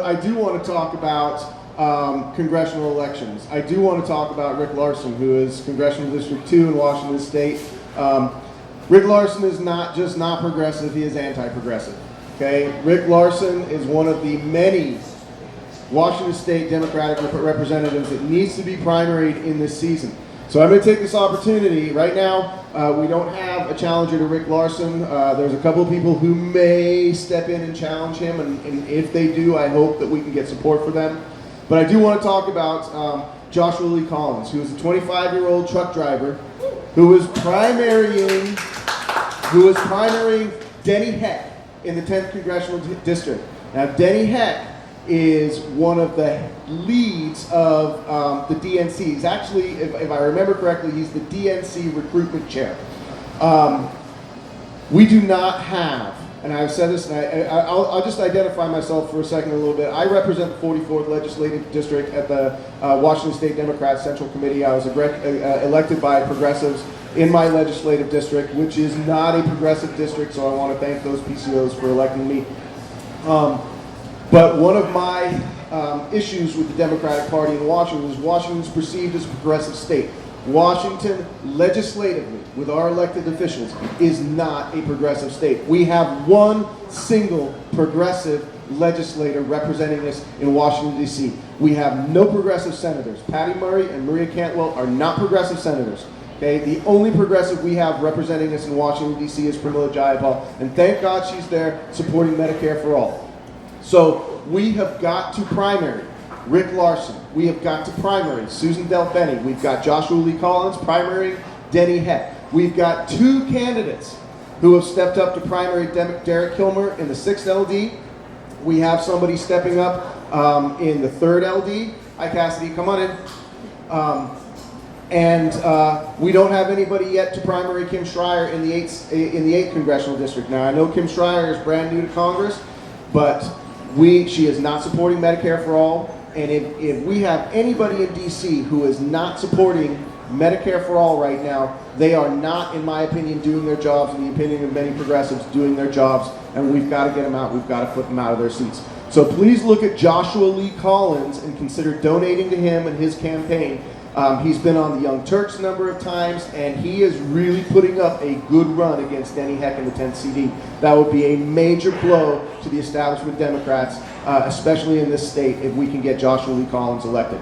But I do want to talk about congressional elections. I do want to talk about Rick Larsen, who is Congressional District 2 in Washington State. Rick Larsen is not just not progressive, he is anti-progressive. Okay? Rick Larsen is one of the many Washington State Democratic representatives that needs to be primaried in this season. So I'm going to take this opportunity. Right now, we don't have a challenger to Rick Larsen. There's a couple of people who may step in and challenge him, and if they do, I hope that we can get support for them. But I do want to talk about Joshua Lee Collins, who is a 25-year-old truck driver who is primarying Denny Heck in the 10th Congressional District. Now, Denny Heck is one of the leads of the DNC. He's actually, if I remember correctly, he's the DNC recruitment chair. We do not have, and I've said this, and I'll just identify myself for a second a little bit. I represent the 44th Legislative District at the Washington State Democrats Central Committee. I was elected by progressives in my legislative district, which is not a progressive district, so I want to thank those PCOs for electing me. But one of my issues with the Democratic Party in Washington is Washington's perceived as a progressive state. Washington, legislatively, with our elected officials, is not a progressive state. We have one single progressive legislator representing us in Washington, D.C. We have no progressive senators. Patty Murray and Maria Cantwell are not progressive senators. Okay, the only progressive we have representing us in Washington, D.C. is Pramila Jayapal, and thank God she's there supporting Medicare for all. So we have got to primary Rick Larsen. We have got to primary Susan Delfeni. We've got Joshua Lee Collins primary Denny Heck. We've got two candidates who have stepped up to primary Derek Kilmer in the 6th LD. We have somebody stepping up in the 3rd LD. Hi, Cassidy, come on in. And we don't have anybody yet to primary Kim Schreier in the 8th Congressional District. Now, I know Kim Schreier is brand new to Congress, but she is not supporting Medicare for all. And if we have anybody in D.C. who is not supporting Medicare for all right now, they are not, in my opinion, doing their jobs, in the opinion of many progressives, doing their jobs, and we've got to get them out. We've got to put them out of their seats. So please look at Joshua Lee Collins and consider donating to him and his campaign. He's been on the Young Turks a number of times, and he is really putting up a good run against Denny Heck in the 10th CD. That would be a major blow to the establishment Democrats, especially in this state, if we can get Joshua Lee Collins elected.